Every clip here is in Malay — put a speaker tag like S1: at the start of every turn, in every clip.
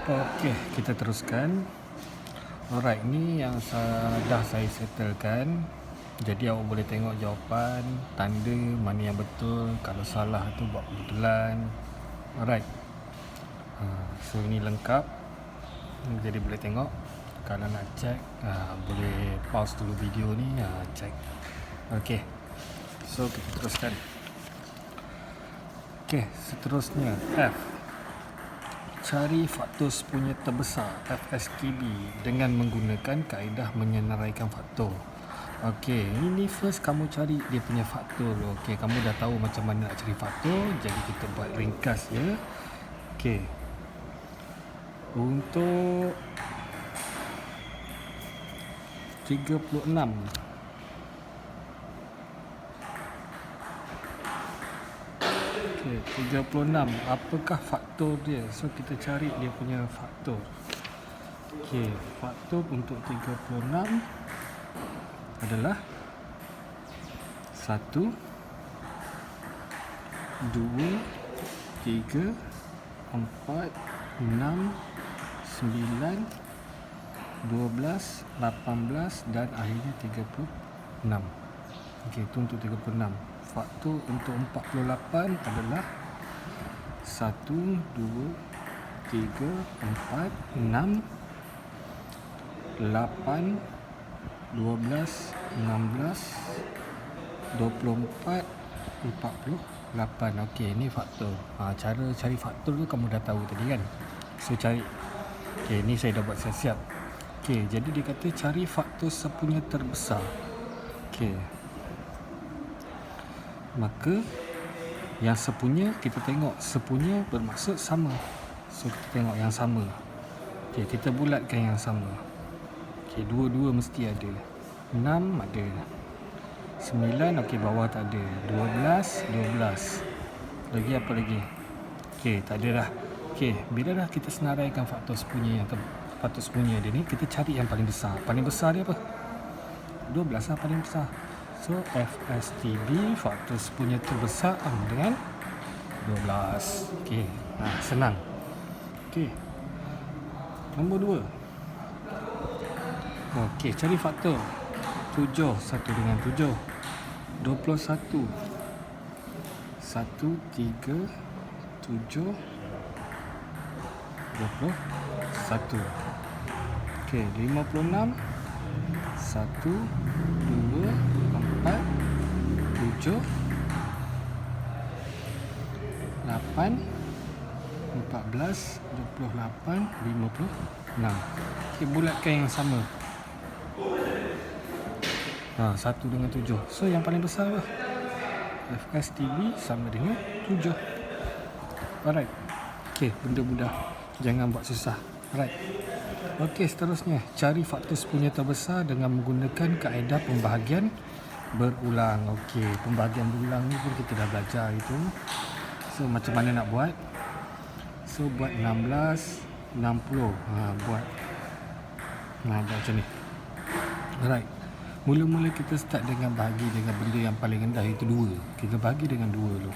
S1: Okey, kita teruskan. Alright, ni yang dah saya settlekan. Jadi awak boleh tengok jawapan, tanda mana yang betul. Kalau salah tu buat kebetulan. Alright. So ini lengkap. Jadi boleh tengok. Kalau nak check, boleh pause dulu video ni, check. Okey. So kita teruskan. Okey, seterusnya F. Cari faktor sepunya terbesar FSTB dengan menggunakan kaedah menyenaraikan faktor. Okey, ini first kamu cari dia punya faktor. Okey, kamu dah tahu macam mana nak cari faktor, jadi kita buat ringkas ya. Okey. Untuk 36. Okey, 36. Apakah faktor dia? So kita cari dia punya faktor. Okey, faktor untuk 36 adalah 1, 2, 3, 4, 6, 9, 12, 18 dan akhirnya 36. Okey, itu untuk 36. Faktor untuk 48 adalah 1, 2, 3, 4, 6, 8, 12, 16, 24, 48. Okey, ini faktor. Cara cari faktor tu kamu dah tahu tadi kan. So cari. Okey, ni saya dah buat siap-siap. Okey, jadi dia kata cari faktor sepunya terbesar. Okey. Maka yang sepunya kita tengok, sepunya bermaksud sama. So kita tengok yang sama. Okey, kita bulatkan yang sama. Okey, dua-dua mesti ada. 6 ada. 9 okey, bawah tak ada. 12, 12. Lagi apa lagi? Okey, tak ada dah. Okey, bila dah kita senaraikan faktor sepunya faktor sepunya dia ni, kita cari yang paling besar. Paling besar dia apa? 12 lah paling besar. So FSTB faktor sepunya terbesar dengan 12. Okey, senang. Okey. Nombor 2. Okey, cari faktor 7, 1 dengan 7, 21, 1, 3, 7, 21. Okey, 56, 1, 2, 4, 7, 8, 14, 28, 56. Okey, bulatkan yang sama. 1 dengan 7. So yang paling besar apa? FSTB sama dengan 7. Alright. Okey, benda mudah. Jangan buat susah. Alright. Okey, seterusnya cari faktor sepunya terbesar dengan menggunakan kaedah pembahagian berulang. Okey, pembahagian berulang ni pun kita dah belajar itu. So macam mana nak buat? So buat 16, 60. Buat macam ni. Alright. Mula-mula kita start dengan bahagi dengan benda yang paling rendah, itu 2. Kita bahagi dengan 2 dulu.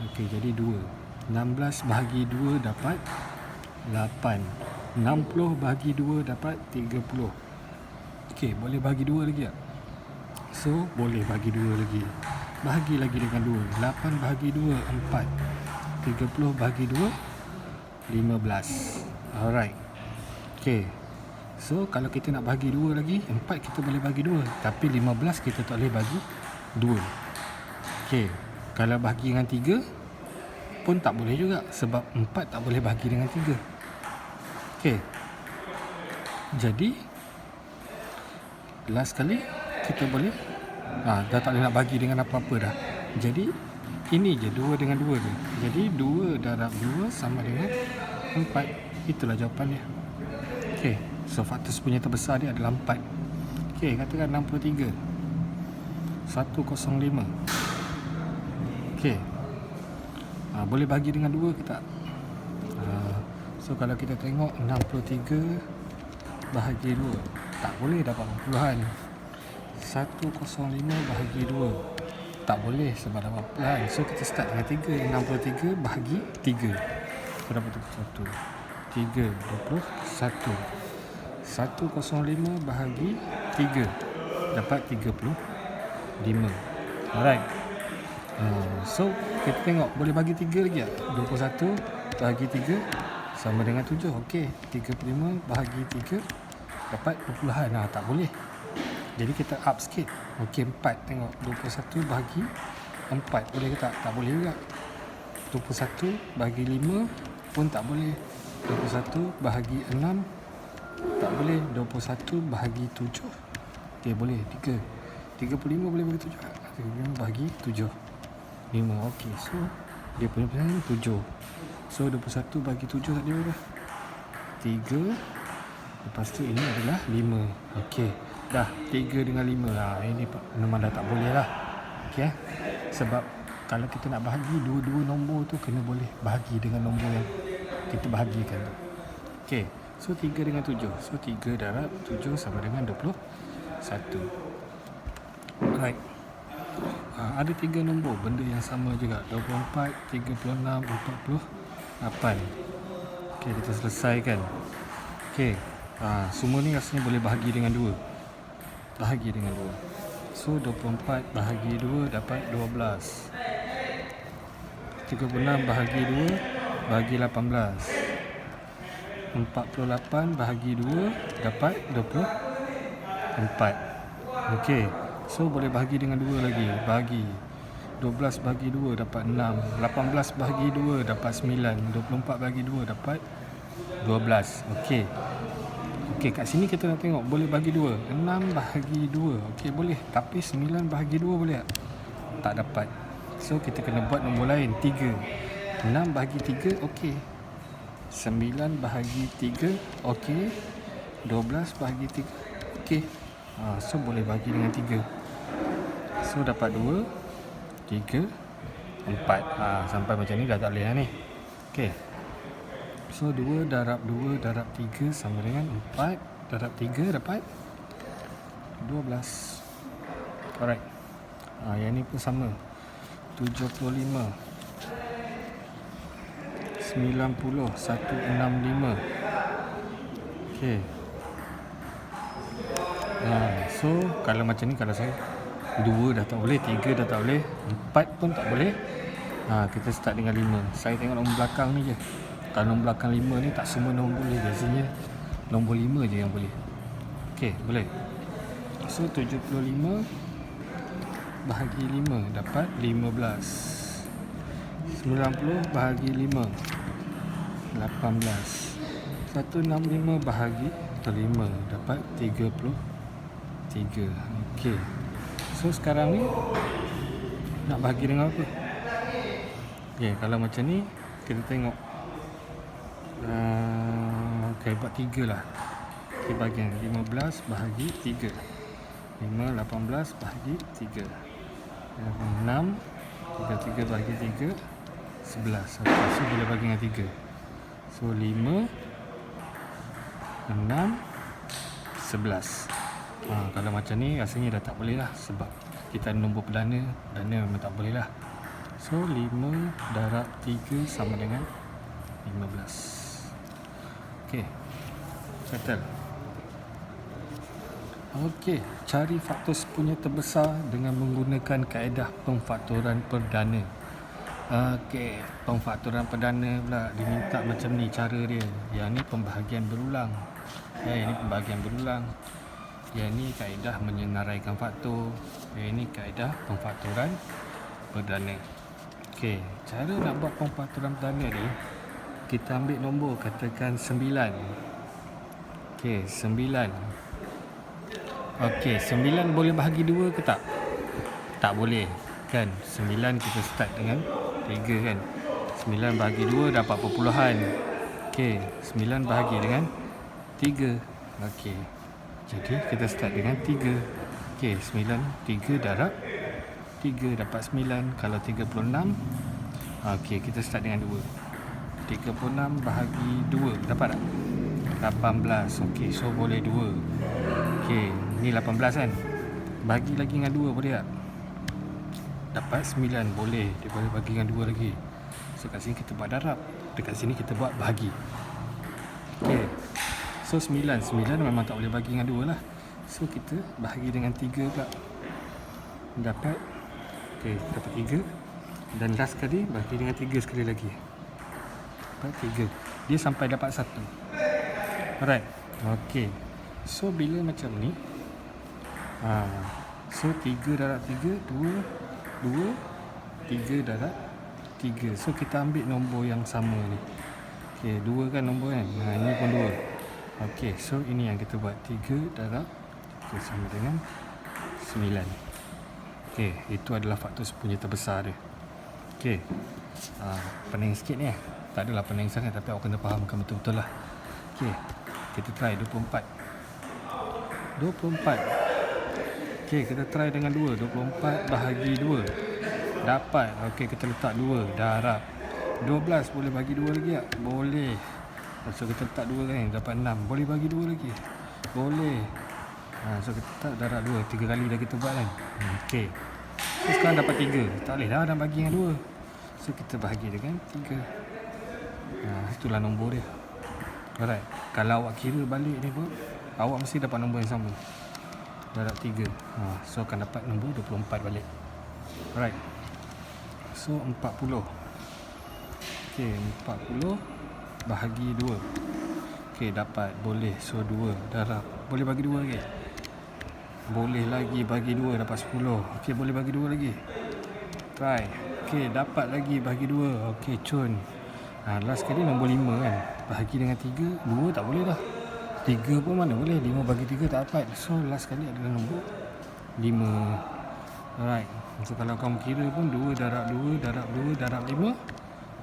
S1: Okey, jadi 2. 16 bahagi 2 dapat 8. 60 bahagi 2 dapat 30. Okey, boleh bahagi 2 lagi tak? So, boleh bahagi 2 lagi. Bahagi lagi dengan 2. 8 bahagi 2, 4. 30 bahagi 2, 15. Alright. Okey. So, kalau kita nak bahagi 2 lagi, 4 kita boleh bahagi 2. Tapi 15 kita tak boleh bagi 2. Okey. Kalau bahagi dengan 3 pun tak boleh juga. Sebab 4 tak boleh bahagi dengan 3. Okey. Jadi, last kali kita boleh dah tak boleh nak bagi dengan apa-apa dah. Jadi, ini je 2 dengan 2 je. Jadi, 2 darab 2 sama dengan 4. Itulah jawapan dia. Okey. So faktor sepunya terbesar dia adalah 4. Okey, katakan 63, 105. Okey. Boleh bagi dengan 2 ke tak? So kalau kita tengok 63 bahagi 2, tak boleh dapat puluhan. 105 bahagi 2, tak boleh sebab dapat puluhan. So kita start dengan 3. 63 bahagi 3, kita dapat 1. 3, 21. 105 bahagi 3 dapat 35. Alright. So kita tengok boleh bagi 3 lagi tak? 21 bahagi 3 sama dengan 7. Okey, 35 bahagi 3 dapat 20-an. Tak boleh. Jadi kita up sikit. Okey, 4. Tengok 21 bahagi 4 boleh ke tak? Tak boleh juga. 21 bahagi 5 pun tak boleh. 21 bahagi 6 tak boleh. 21 bahagi 7. Okey, boleh. 35 boleh bagi 7. 35 bahagi 7. 5. Okey, so dia punya pesan 7. So 21 bagi 7 tadi berapa? 3. Lepas tu ini adalah 5. Okey, dah 3 dengan 5. Ini memang dah tak boleh lah. Okey, sebab kalau kita nak bahagi dua-dua nombor tu kena boleh bahagi dengan nombor yang kita bahagikan tu. Okey, so 3 dengan 7. So 3 darab 7 sama dengan 21. Alright. Ada 3 nombor benda yang sama juga. 24, 36, 48. Okey, kita selesaikan. Okey, semua ni rasanya boleh bahagi dengan 2. Bahagi dengan 2. So 24 bahagi 2 dapat 12. 36 bahagi 2 bahagi 18. 48 bahagi 2 dapat 24. Okey, so boleh bahagi dengan 2 lagi. Bahagi 12 bahagi 2 dapat 6. 18 bahagi 2 dapat 9. 24 bahagi 2 dapat 12. Okey. Okey, kat sini kita nak tengok boleh bagi 2. 6 bahagi 2. Okey, boleh. Tapi 9 bahagi 2 boleh tak? Tak dapat. So kita kena buat nombor lain. 3. 6 bahagi 3 okey. 9 bahagi 3 okey. 12 bahagi 3 okey. So boleh bagi dengan 3. So dapat 2, 3, 4. Sampai macam ni dah tak boleh lah ni. Okey. So 2 darab 2 darab 3 sama dengan 4 darab 3 dapat 12. Alright. Yang ni pun sama. 75 90 165. Okey. So kalau macam ni, kalau saya 2 dah tak boleh, 3 dah tak boleh, 4 pun tak boleh. Kita start dengan 5. Saya tengok nombor belakang ni je. Kalau nombor belakang 5 ni tak semua nombor boleh. Biasanya nombor 5 je yang boleh. Okey, boleh. So 75 bahagi 5 dapat 15. 90 bahagi 5 18. 165 bahagi 5 dapat 33. Okey. So sekarang ni nak bahagi dengan apa? Okey, kalau macam ni kita tengok okey, buat 3 lah. Okey, bahagian 15 bahagi 3. 5 18 bahagi 3. 6 33 bahagi 3 11. Okey, so boleh bagi dengan 3. So 5 6 11. Kalau macam ni rasanya dah tak boleh lah, sebab kita ada nombor perdana. Perdana memang tak boleh lah. So 5 darab 3 sama dengan 15. Okey, settle. Okey, cari faktor sepunya terbesar dengan menggunakan kaedah pemfaktoran perdana. Okey, pemfaktoran perdana pula diminta macam ni cara dia. Yang ni pembahagian berulang. Ini pembahagian berulang. Yang ni kaedah menyenaraikan faktor. Ini kaedah pemfaktoran perdana. Okey, cara nak buat pemfaktoran perdana ni, kita ambil nombor, katakan 9. Okey, 9. Okey, 9 boleh bahagi 2 ke tak? Tak boleh, kan? 9 kita start dengan 3 kan. 9 bahagi 2 dapat perpuluhan. Okey, 9 bahagi dengan 3. Okey, jadi kita start dengan 3. Okey, 9 3 darab 3 dapat 9. Kalau 36, okey, kita start dengan 2. 36 bahagi 2 dapat tak? 18. Okey, so boleh 2. Okey, ni 18 kan. Bagi lagi dengan 2 boleh tak? Dapat 9. Boleh. Dia boleh bagi dengan 2 lagi. So kat sini kita buat darab, dekat sini kita buat bahagi. So 9 memang tak boleh bagi dengan 2 lah. So kita bahagi dengan 3 pula. Dapat, okay, dapat 3. Dan last sekali bahagi dengan 3 sekali lagi. Dapat 3. Dia sampai dapat 1. Alright. Okay. So bila macam ni, so 3 darab 3, 2, 3 darab 3. So kita ambil nombor yang sama ni. Okay, 2 kan nombor kan. Ini pun 2. Okay, so ini yang kita buat. 3 darab, okay, sama dengan 9. Okay, itu adalah faktor sepunya terbesar dia. Okay, pening sikit ni. Tak adalah pening sangat, tapi awak kena fahamkan betul-betul lah. Okay, kita try 24. Okay, kita try dengan 2. 24 bahagi 2 dapat, okay, kita letak 2 darab 12. Boleh bagi 2 lagi tak? Boleh. So kita letak 2 kan, dapat 6. Boleh bagi 2 lagi? Boleh. So kita letak darab 2. 3 kali dah kita buat kan. Okay, so sekarang dapat 3. Tak boleh dah nak bagi dengan 2. So kita bahagi dengan 3. Itulah nombor dia. Alright. Kalau awak kira balik ni pun, awak mesti dapat nombor yang sama. Darab 3. So akan dapat nombor 24 balik. Alright. So 40. Okay, 40 bahagi 2. Okay, dapat. Boleh. So 2 darab. Boleh bagi 2 lagi? Boleh lagi bagi 2, dapat 10. Okay, boleh bagi 2 lagi? Try. Okay, dapat lagi bagi 2. Okay, cun. Last sekali nombor 5 kan. Bahagi dengan 3. 2 tak boleh dah. 3 pun mana boleh. 5 bagi 3 tak dapat. So last sekali adalah nombor 5. Alright. So kalau kamu kira pun 2 darab 2 darab 2 darab 5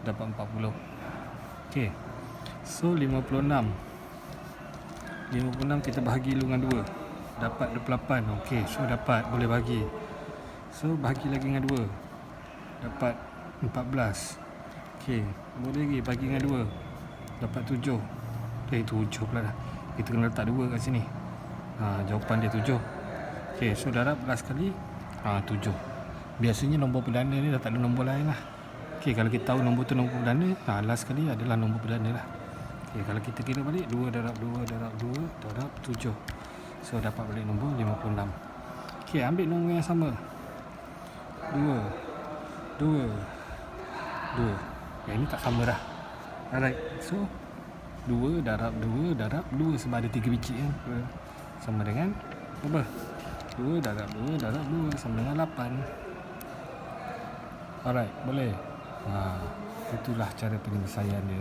S1: dapat 40. Okay, so 56 kita bahagi dengan 2 dapat 28. Okay, so dapat, boleh bagi. So bahagi lagi dengan 2 dapat 14. Okay, boleh lagi bagi dengan 2 dapat 7. Okay, 7 pula dah. Kita kena letak 2 kat sini. Jawapan dia 7. Okay, so darab last sekali 7. Biasanya nombor perdana ni dah tak ada nombor lain lah. Okay, kalau kita tahu nombor tu nombor perdana, last sekali adalah nombor perdana lah. Okay, kalau kita kira balik 2 darab 2 darab 2 darab 7. So dapat balik nombor 56. Okay, ambil nombor yang sama. 2. Yang ni tak sama dah. Alright, so 2 darab 2 darab 2 sebab ada 3 biji kan. Sama dengan apa? 2 darab 2 darab 2 sama dengan 8. Alright, boleh. Itulah cara penyelesaian dia.